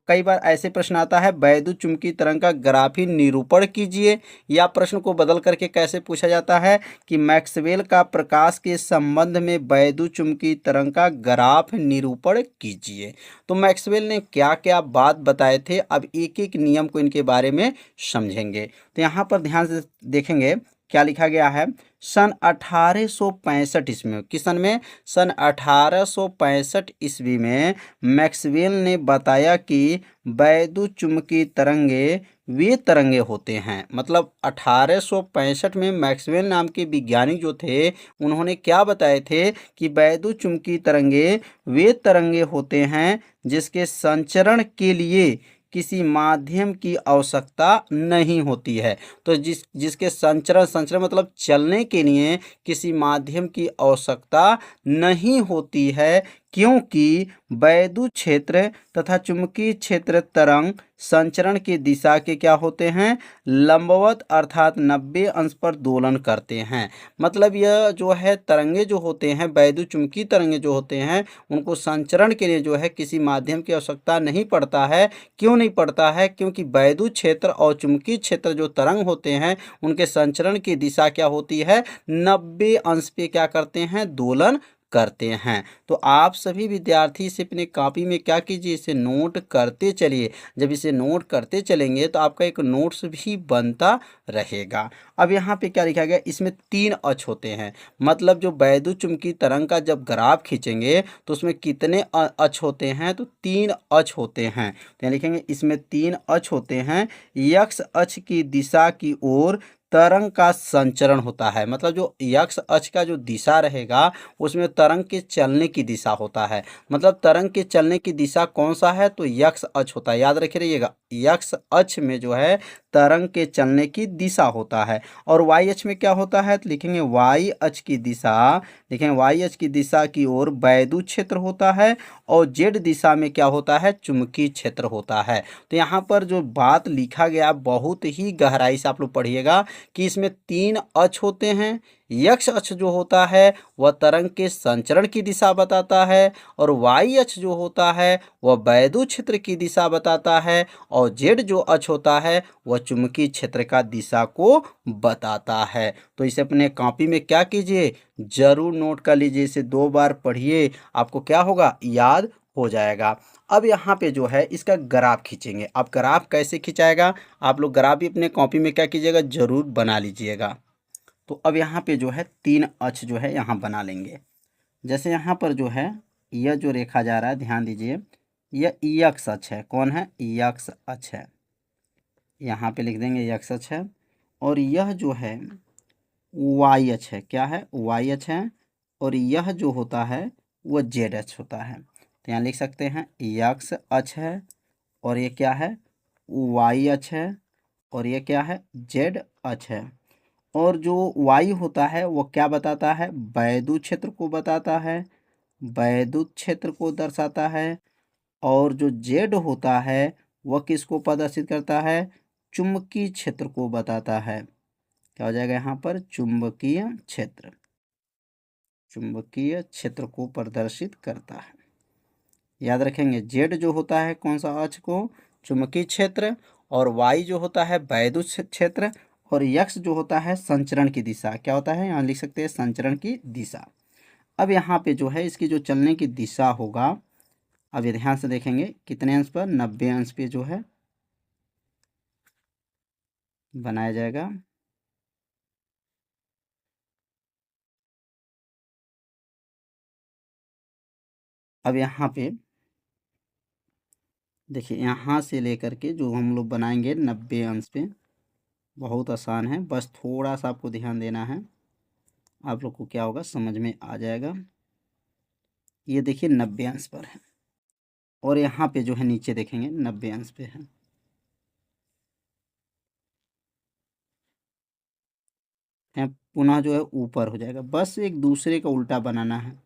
कई बार ऐसे प्रश्न आता है, वैद्युत चुंबकीय तरंग का ग्राफी निरूपण कीजिए, या प्रश्न को बदल करके कैसे पूछा जाता है कि मैक्सवेल का प्रकाश के संबंध में वैद्युत चुंबकीय तरंग का ग्राफ निरूपण कीजिए। तो मैक्सवेल ने क्या क्या बात बताए थे, अब एक एक नियम को इनके बारे में समझेंगे। तो यहाँ पर ध्यान से देखेंगे क्या लिखा गया है। सन 1865 ईस्वी में, किस सन में? सन 1865 ईस्वी में मैक्सवेल ने बताया कि वैद्युत चुंबकीय तरंगे वे तरंगे होते हैं। मतलब 1865 में मैक्सवेल नाम के वैज्ञानिक जो थे, उन्होंने क्या बताए थे कि वैद्युत चुंबकीय तरंगे वे तरंगे होते हैं जिसके संचरण के लिए किसी माध्यम की आवश्यकता नहीं होती है। तो जिसके संचरण मतलब चलने के लिए किसी माध्यम की आवश्यकता नहीं होती है, क्योंकि वैद्युत क्षेत्र तथा चुंबकीय क्षेत्र तरंग संचरण की दिशा के क्या होते हैं? लंबवत, अर्थात 90 अंश पर दोलन करते हैं। मतलब यह जो है तरंगे जो होते हैं, वैद्युत चुंबकीय तरंगे जो होते हैं, उनको संचरण के लिए जो है किसी माध्यम की आवश्यकता नहीं पड़ता है। क्यों नहीं पड़ता है? क्योंकि वैद्युत क्षेत्र और चुंबकीय क्षेत्र जो तरंग होते हैं, उनके संचरण की दिशा क्या होती है? 90 अंश पे क्या करते हैं? दोलन करते हैं। तो आप सभी विद्यार्थी इसे अपने कॉपी में क्या कीजिए, इसे नोट करते चलिए। जब इसे नोट करते चलेंगे तो आपका एक नोट्स भी बनता रहेगा। अब यहाँ पे क्या लिखा गया, इसमें 3 अक्ष होते हैं। मतलब जो वैद्युत चुंबकीय तरंग का जब ग्राफ खींचेंगे तो उसमें कितने अक्ष होते हैं? तो 3 अक्ष होते हैं। तो यहाँ लिखेंगे इसमें 3 अक्ष होते हैं। एक्स अक्ष की दिशा की ओर तरंग का संचरण होता है। मतलब जो एक्स अक्ष का जो दिशा रहेगा, उसमें तरंग के चलने की दिशा होता है। मतलब तरंग के चलने की दिशा कौन सा है? तो एक्स अक्ष होता है। याद रखे रहिएगा, एक्स अक्ष में जो है तरंग के चलने की दिशा होता है। और वाई अक्ष में क्या होता है? तो लिखेंगे वाई अक्ष की दिशा, लिखेंगे वाई अक्ष की दिशा की ओर वैद्युत क्षेत्र होता है, और जेड दिशा में क्या होता है? चुंबकीय क्षेत्र होता है। तो यहाँ पर जो बात लिखा गया बहुत ही गहराई से आप लोग पढ़िएगा कि इसमें 3 अक्ष होते हैं। एक्स अक्ष जो होता है वह तरंग के संचरण की दिशा बताता है, और वाई अक्ष जो होता है वह वैद्युत क्षेत्र की दिशा बताता है, और जेड जो अक्ष होता है वह चुंबकीय क्षेत्र का दिशा को बताता है। तो इसे अपने कॉपी में क्या कीजिए, जरूर नोट कर लीजिए। इसे 2 बार पढ़िए, आपको क्या होगा? याद हो जाएगा। अब यहाँ पे जो है इसका ग्राफ खींचेंगे। अब ग्राफ कैसे खिंचाएगा? आप लोग ग्राफ भी अपने कॉपी में क्या कीजिएगा, जरूर बना लीजिएगा। तो अब यहाँ पे जो है 3 अक्ष जो है यहाँ बना लेंगे। जैसे यहाँ पर जो है यह जो रेखा जा रहा है, ध्यान दीजिए, यह एक्स अक्ष है। कौन है? एक्स अक्ष है। यहाँ पे लिख देंगे एक्स अक्ष है। और यह जो है वाई अक्ष है। क्या है? वाई अक्ष है। और यह जो होता है वह जेड अक्ष होता है। तो यहाँ लिख सकते हैं एक्स अक्ष है, और ये क्या है? वाई अक्ष है, और ये क्या है? जेड अक्ष है। और जो वाई होता है वो क्या बताता है? वैद्युत क्षेत्र को बताता है, वैद्युत क्षेत्र को दर्शाता है। और जो जेड होता है वह किसको प्रदर्शित करता है? चुंबकीय क्षेत्र को बताता है। क्या हो जाएगा यहाँ पर? चुंबकीय क्षेत्र, चुंबकीय क्षेत्र को प्रदर्शित करता है। याद रखेंगे, जेड जो होता है कौन सा अक्ष को? चुंबकीय क्षेत्र। और वाई जो होता है वैद्युत क्षेत्र। और यक्स जो होता है संचरण की दिशा। क्या होता है? यहाँ लिख सकते हैं संचरण की दिशा। अब यहाँ पे जो है इसकी जो चलने की दिशा होगा, अब ये ध्यान से देखेंगे कितने अंश पर? 90 अंश पे जो है बनाया जाएगा। अब यहाँ पे देखिए, यहाँ से लेकर के जो हम लोग बनाएंगे 90 अंश पे, बहुत आसान है, बस थोड़ा सा आपको ध्यान देना है। आप लोग को क्या होगा, समझ में आ जाएगा। ये देखिए 90 अंश पर है, और यहाँ पे जो है नीचे देखेंगे 90 अंश पे है। यहाँ पुनः जो है ऊपर हो जाएगा। बस एक दूसरे का उल्टा बनाना है।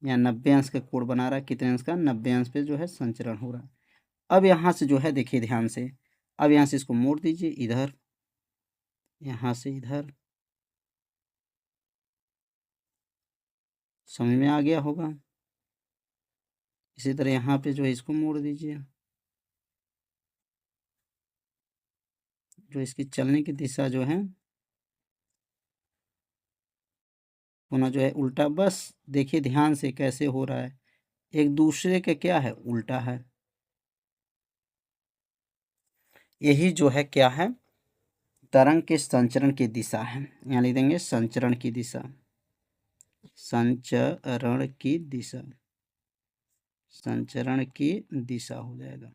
यहाँ 90 अंश का कोण बना रहा है, कितने अंश का? 90 अंश पे जो है संचरण हो रहा है। अब यहाँ से जो है देखिए ध्यान से, अब यहाँ से इसको मोड़ दीजिए इधर, यहाँ से इधर। समझ में आ गया होगा। इसी तरह यहाँ पे जो है इसको मोड़ दीजिए। जो इसकी चलने की दिशा जो है पुनः जो है उल्टा। बस देखिए ध्यान से कैसे हो रहा है, एक दूसरे के क्या है, उल्टा है। यही जो है क्या है, तरंग के संचरण की दिशा है। यहाँ लिख देंगे संचरण की दिशा, संचरण की दिशा, संचरण की दिशा हो जाएगा।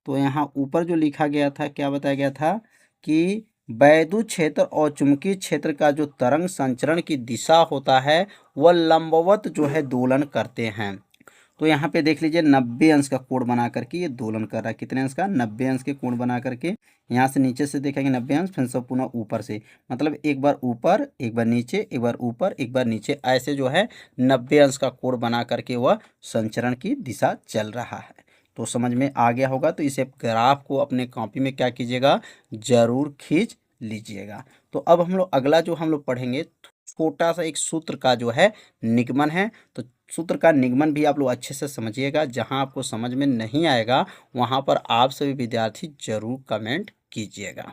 तो यहाँ ऊपर जो लिखा गया था, क्या बताया गया था कि वैद्युत क्षेत्र और चुंबकीय क्षेत्र का जो तरंग संचरण की दिशा होता है वह लंबवत जो है दोलन करते हैं। तो यहाँ पे देख लीजिए 90 अंश का कोण बना करके ये दोलन कर रहा है। कितने अंश का, 90 अंश के कोण बना करके। यहाँ से नीचे से देखेंगे 90 अंश, फिर सब पुनः ऊपर से, मतलब एक बार ऊपर एक बार नीचे, एक बार ऊपर एक बार नीचे, ऐसे जो है 90 अंश का कोण बना करके वह संचरण की दिशा चल रहा है। तो समझ में आ गया होगा। तो इसे ग्राफ को अपने कॉपी में क्या कीजिएगा, जरूर खींच लीजिएगा। तो अब हम लोग अगला जो हम लोग पढ़ेंगे, छोटा सा एक सूत्र का जो है निगमन है। तो सूत्र का निगमन भी आप लोग अच्छे से समझिएगा। जहां आपको समझ में नहीं आएगा वहां पर आप सभी विद्यार्थी जरूर कमेंट कीजिएगा।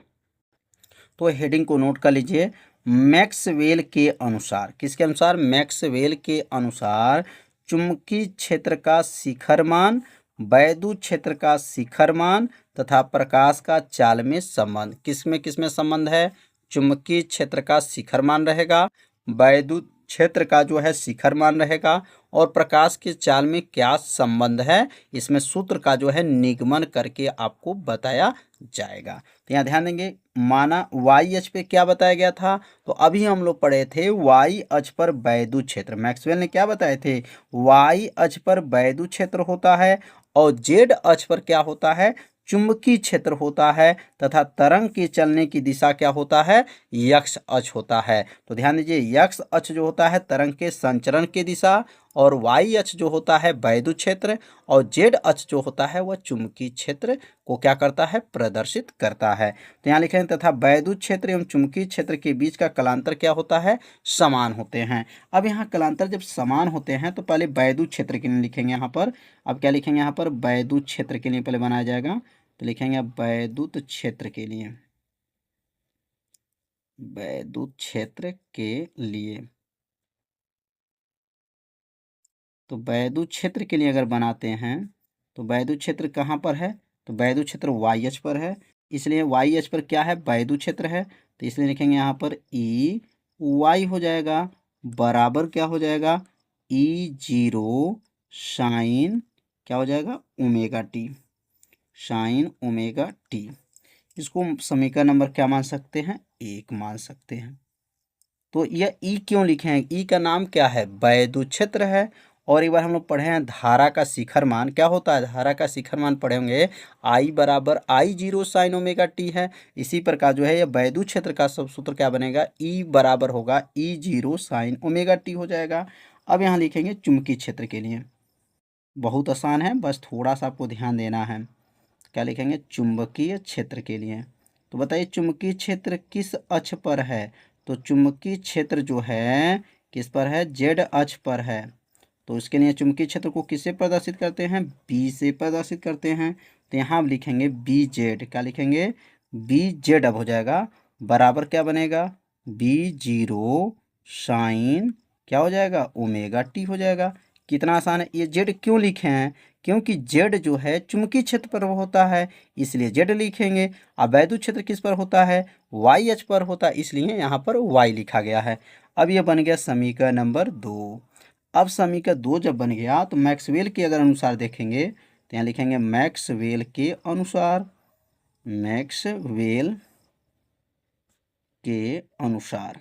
तो हेडिंग को नोट कर लीजिए। मैक्सवेल के अनुसार, किसके अनुसार, मैक्सवेल के अनुसार चुंबकीय क्षेत्र का शिखर मान, वैद्युत क्षेत्र का शिखर मान तथा प्रकाश का चाल में संबंध। किसमें संबंध है, चुंबकीय क्षेत्र का शिखर मान रहेगा, वैद्युत क्षेत्र का जो है शिखर मान रहेगा, और प्रकाश के चाल में क्या संबंध है, इसमें सूत्र का जो है निगमन करके आपको बताया जाएगा। तो यहाँ ध्यान देंगे, माना वाई अक्ष पे क्या बताया गया था, तो अभी हम लोग पढ़े थे वाई अक्ष पर वैद्युत क्षेत्र। मैक्सवेल ने क्या बताए थे, वाई अक्ष पर वैद्युत क्षेत्र होता है और जेड अक्ष पर क्या होता है, चुंबकीय क्षेत्र होता है, तथा तरंग के चलने की दिशा क्या होता है, यक्ष अक्ष होता है। तो ध्यान दीजिए, यक्ष अक्ष जो होता है तरंग के संचरण की दिशा, और वाई अक्ष जो होता है वैद्युत क्षेत्र, और जेड अक्ष जो होता है वह चुंबकीय क्षेत्र को क्या करता है, प्रदर्शित करता है। तो यहाँ लिखे हैं तथा वैद्युत क्षेत्र एवं चुंबकीय क्षेत्र के बीच का कलांतर क्या होता है, समान होते हैं। अब यहाँ कलांतर जब समान होते हैं तो पहले वैद्युत क्षेत्र के लिए लिखेंगे यहाँ पर। अब क्या लिखेंगे यहाँ पर, वैद्युत क्षेत्र के लिए पहले बनाया जाएगा। तो लिखेंगे वैद्युत क्षेत्र के लिए, वैद्युत क्षेत्र के लिए। तो वैद्युत क्षेत्र के लिए अगर बनाते हैं तो वैद्युत क्षेत्र कहाँ पर है, तो वैद्युत क्षेत्र वाई अक्ष पर है, इसलिए वाई अक्ष पर क्या है, वैद्युत क्षेत्र है। तो इसलिए लिखेंगे यहाँ पर ई वाई हो जाएगा, बराबर क्या हो जाएगा, ई जीरो साइन क्या हो जाएगा, omega T, sine omega T. इसको समीकरण नंबर क्या मान सकते हैं, 1 मान सकते हैं। तो यह ई क्यों लिखे हैं, ई का नाम क्या है, वैद्युत क्षेत्र है। और एक बार हम लोग पढ़े हैं धारा का शिखर मान क्या होता है, धारा का शिखर मान पढ़े होंगे, आई बराबर आई जीरो साइन ओमेगा टी है। इसी प्रकार जो है ये वैद्युत क्षेत्र का सब सूत्र क्या बनेगा, ई बराबर होगा E zero sine omega T हो जाएगा। अब यहाँ लिखेंगे चुंबकीय क्षेत्र के लिए, बहुत आसान है, बस थोड़ा सा आपको ध्यान देना है। क्या लिखेंगे, चुंबकीय क्षेत्र के लिए। तो बताइए चुंबकीय क्षेत्र किस अक्ष पर है, तो चुंबकीय क्षेत्र जो है किस पर है, जेड अक्ष पर है। तो इसके लिए चुंबकीय क्षेत्र को किससे प्रदर्शित करते हैं, बी से प्रदर्शित करते हैं। तो यहाँ आप लिखेंगे बी जेड, क्या लिखेंगे, बी जेड अब हो जाएगा, बराबर क्या बनेगा, बी जीरो साइन क्या हो जाएगा, ओमेगा टी हो जाएगा। कितना आसान है। ये जेड क्यों लिखे हैं, क्योंकि जेड जो है चुंबकीय क्षेत्र पर होता है इसलिए जेड लिखेंगे। अब वैद्युत क्षेत्र किस पर होता है, वाई अक्ष पर होता है, इसलिए यहाँ पर वाई लिखा गया है। अब ये बन गया समीकरण नंबर 2। अब समीकरण 2 जब बन गया तो मैक्सवेल के अगर अनुसार देखेंगे तो यहाँ लिखेंगे मैक्सवेल के अनुसार, मैक्सवेल के अनुसार।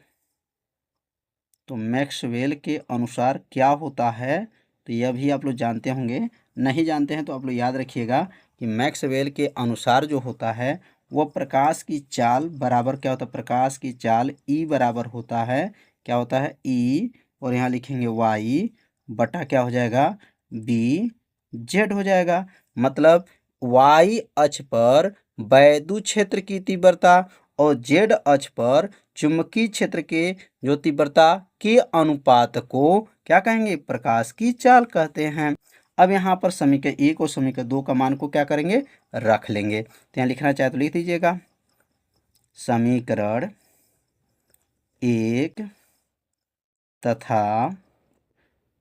तो मैक्सवेल के अनुसार क्या होता है, तो यह भी आप लोग जानते होंगे, नहीं जानते हैं तो आप लोग याद रखिएगा कि मैक्सवेल के अनुसार जो होता है वह प्रकाश की चाल बराबर क्या होता है, प्रकाश की चाल ई बराबर होता है, क्या होता है, ई, और यहाँ लिखेंगे वाई बटा क्या हो जाएगा, बी जेड हो जाएगा। मतलब वाई अक्ष पर वैद्युत क्षेत्र की तीव्रता और जेड अक्ष पर चुंबकीय क्षेत्र के जो तीव्रता के अनुपात को क्या कहेंगे, प्रकाश की चाल कहते हैं। अब यहाँ पर समीकरण 1 और समीकरण 2 का मान को क्या करेंगे, रख लेंगे। तो यहाँ लिखना चाहे तो लिख दीजिएगा। समीकरण एक तथा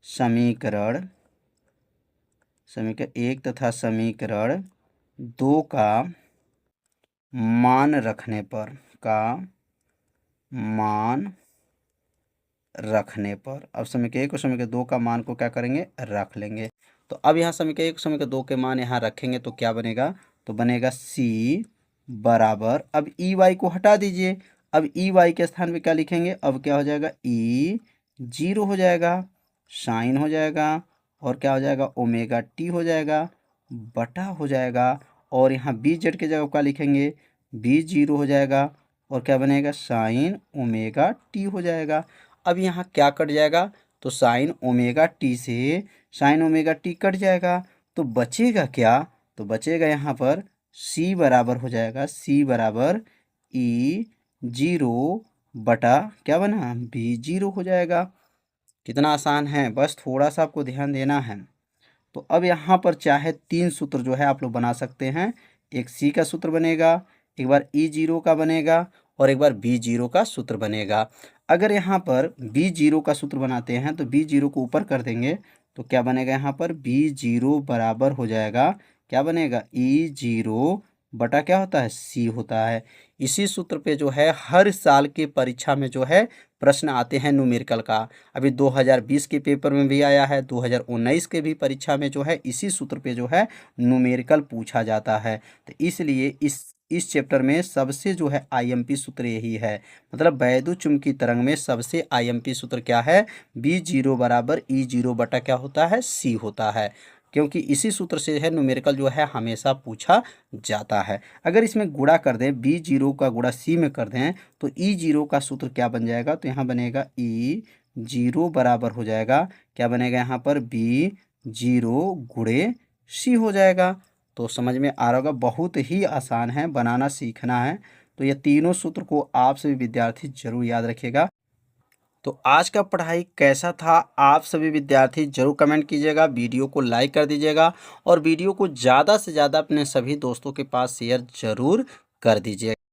समीकरण समीकरण दो का मान रखने पर अब समीकरण एक और समीकरण दो का मान को क्या करेंगे, रख लेंगे। तो अब यहाँ समीकरण एक समीकरण दो के मान यहाँ रखेंगे तो क्या बनेगा, तो बनेगा सी बराबर, अब ई वाई को हटा दीजिए, अब ई वाई के स्थान पे क्या लिखेंगे, अब क्या हो जाएगा, ई जीरो हो जाएगा, साइन हो जाएगा और क्या हो जाएगा, ओमेगा टी हो जाएगा, बटा हो जाएगा और यहाँ बी जेड के जगह क्या लिखेंगे, बी जीरो हो जाएगा और क्या बनेगा, साइन ओमेगा टी हो जाएगा। अब यहाँ क्या कट जाएगा, तो साइन ओमेगा टी से साइन ओमेगा टी कट जाएगा, तो बचेगा क्या, तो बचेगा यहाँ पर सी बराबर हो जाएगा, सी बराबर ई जीरो बटा क्या बना, बी जीरो हो जाएगा। कितना आसान है, बस थोड़ा सा आपको ध्यान देना है। तो अब यहाँ पर चाहे तीन सूत्र जो है आप लोग बना सकते हैं, एक सी का सूत्र बनेगा, एक बार ई जीरो का बनेगा और एक बार बी जीरो का सूत्र बनेगा। अगर यहाँ पर बी जीरो का सूत्र बनाते हैं तो बी जीरो को ऊपर कर देंगे तो क्या बनेगा, यहाँ पर बी जीरो बराबर हो जाएगा, क्या बनेगा, ई जीरो बटा क्या होता है, सी होता है। इसी सूत्र पे जो है हर साल के परीक्षा में जो है प्रश्न आते हैं न्यूमेरिकल का। अभी 2020 के पेपर में भी आया है, 2019 के भी परीक्षा में जो है इसी सूत्र पे जो है न्यूमेरिकल पूछा जाता है। तो इसलिए इस चैप्टर में सबसे जो है आईएमपी सूत्र यही है, मतलब वैद्युत चुम्बकीय तरंग में सबसे आईएमपी सूत्र क्या है, बी जीरो बराबर ई जीरो बटा क्या होता है, सी होता है, क्योंकि इसी सूत्र से है न्यूमेरिकल जो है हमेशा पूछा जाता है। अगर इसमें गुणा कर दें, बी जीरो का गुणा सी में कर दें तो ई जीरो का सूत्र क्या बन जाएगा, तो यहाँ बनेगा ई जीरो बराबर हो जाएगा, क्या बनेगा यहाँ पर, बी जीरो गुणे सी हो जाएगा। तो समझ में आ रहा होगा, बहुत ही आसान है, बनाना सीखना है। तो ये तीनों सूत्र को आप सभी विद्यार्थी जरूर याद रखिएगा। तो आज का पढ़ाई कैसा था, आप सभी विद्यार्थी जरूर कमेंट कीजिएगा, वीडियो को लाइक कर दीजिएगा और वीडियो को ज़्यादा से ज़्यादा अपने सभी दोस्तों के पास शेयर जरूर कर दीजिएगा।